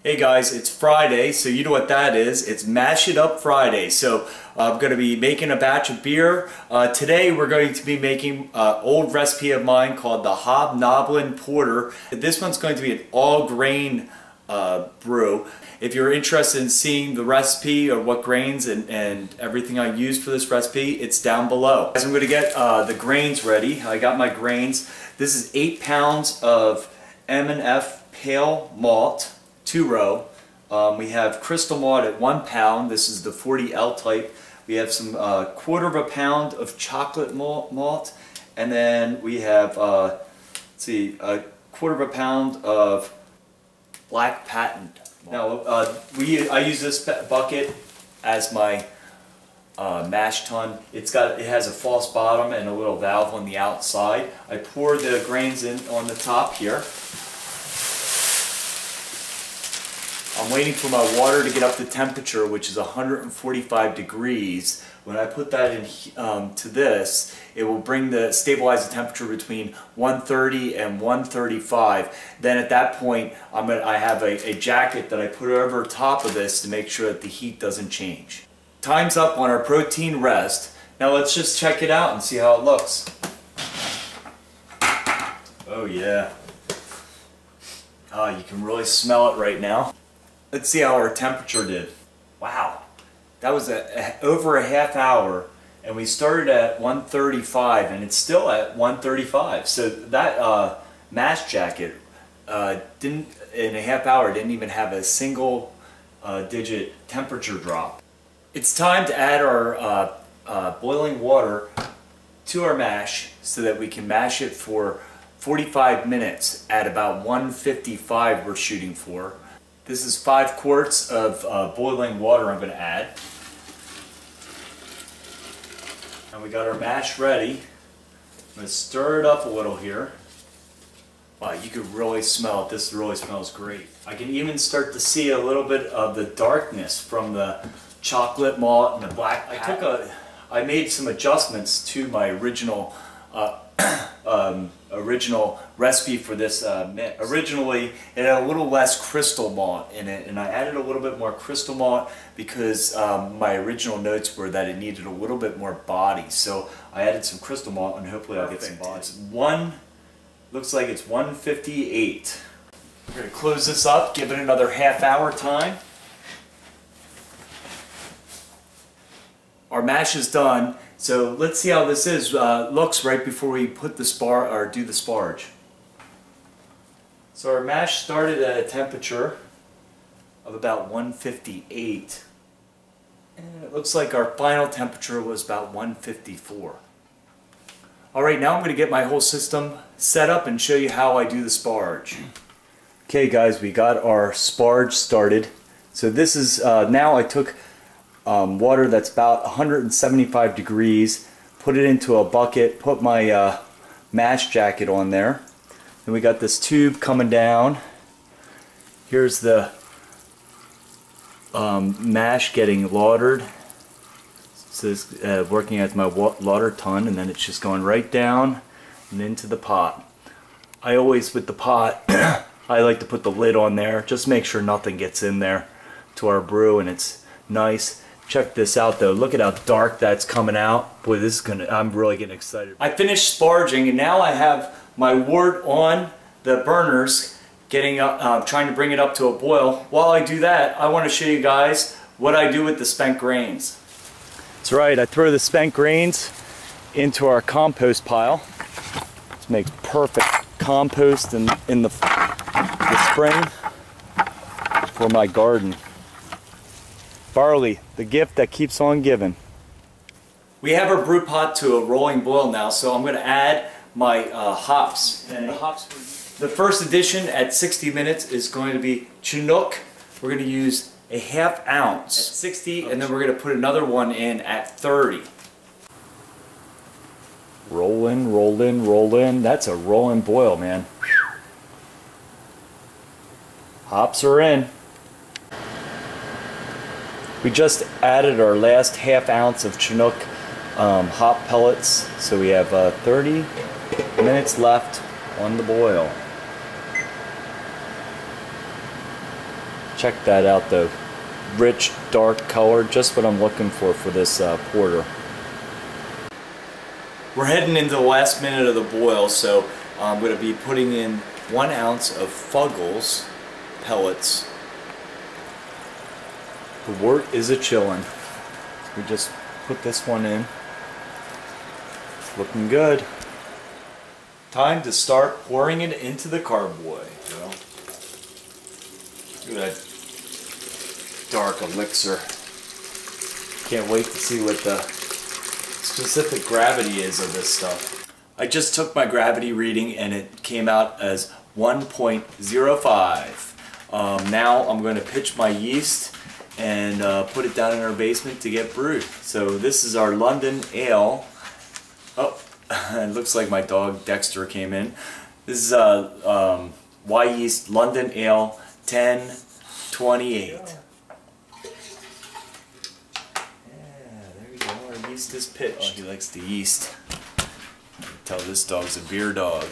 Hey guys, it's Friday, so you know what that is. It's Mash It Up Friday. So I'm going to be making a batch of beer. Today we're going to be making an old recipe of mine called the Hob Nobbin Porter. This one's going to be an all grain brew. If you're interested in seeing the recipe or what grains and everything I use for this recipe, it's down below. As I'm going to get the grains ready, I got my grains. This is 8 pounds of M&F Pale Malt. 2-row. We have Crystal Malt at 1 pound. This is the 40L type. We have some 1/4 pound of Chocolate Malt, and then we have let's see, 1/4 pound of Black Patent Malt. Now I use this bucket as my mash tun. It has a false bottom and a little valve on the outside. I pour the grains in on the top here. I'm waiting for my water to get up to temperature, which is 145 degrees. When I put that in to this, it will stabilize the temperature between 130 and 135. Then at that point, I have a jacket that I put over top of this to make sure that the heat doesn't change. Time's up on our protein rest. Now let's just check it out and see how it looks. Oh yeah. Oh, you can really smell it right now. Let's see how our temperature did. Wow, that was over a half hour, and we started at 135, and it's still at 135. So that mash jacket in a half hour didn't even have a single digit temperature drop. It's time to add our boiling water to our mash so that we can mash it for 45 minutes at about 155 we're shooting for. This is 5 quarts of boiling water I'm going to add. And we got our mash ready. I'm going to stir it up a little here. Wow, you could really smell it. This really smells great. I can even start to see a little bit of the darkness from the chocolate malt and the black. I made some adjustments to my original recipe for this mix. Originally, it had a little less crystal malt in it, and I added a little bit more crystal malt because my original notes were that it needed a little bit more body. So I added some crystal malt, and hopefully I'll get some body. Looks like it's 158. We're going to close this up, give it another half hour time. Our mash is done. So let's see how this looks right before we put the do the sparge. So our mash started at a temperature of about 158, and it looks like our final temperature was about 154. Alright, now I'm going to get my whole system set up and show you how I do the sparge. Okay guys, we got our sparge started. So this is, now I took water that's about 175 degrees, put it into a bucket, put my mash jacket on there. And we got this tube coming down. Here's the mash getting lathered. So it's working as my lauter tun, and then it's just going right down and into the pot. I always, with the pot, I like to put the lid on there, just make sure nothing gets in there to our brew, and it's nice. Check this out though, look at how dark that's coming out. Boy, this is I'm really getting excited. I finished sparging, and now I have my wort on the burners, getting up, trying to bring it up to a boil. While I do that, I want to show you guys what I do with the spent grains. That's right, I throw the spent grains into our compost pile. This makes perfect compost in the spring for my garden. Barley, the gift that keeps on giving. We have our brew pot to a rolling boil now, so I'm going to add my hops. And the first addition at 60 minutes is going to be Chinook. We're going to use a ½ ounce at 60, and then we're going to put another one in at 30. Roll in, roll in, roll in. That's a rolling boil, man. Hops are in. We just added our last ½ ounce of Chinook Hop Pellets, so we have 30 minutes left on the boil. Check that out though. Rich, dark color, just what I'm looking for this porter. We're heading into the last minute of the boil, so I'm going to be putting in 1 ounce of Fuggles pellets. The wort is a chillin'. We just put this one in. It's looking good. Time to start pouring it into the carboy. Look at that dark elixir. Can't wait to see what the specific gravity is of this stuff. I just took my gravity reading and it came out as 1.05. Now I'm going to pitch my yeast and put it down in our basement to get brewed. So this is our London Ale. Oh, it looks like my dog Dexter came in. This is Wyeast London Ale 1028. Yeast is pitched. Oh, he likes the yeast. I can tell this dog's a beer dog.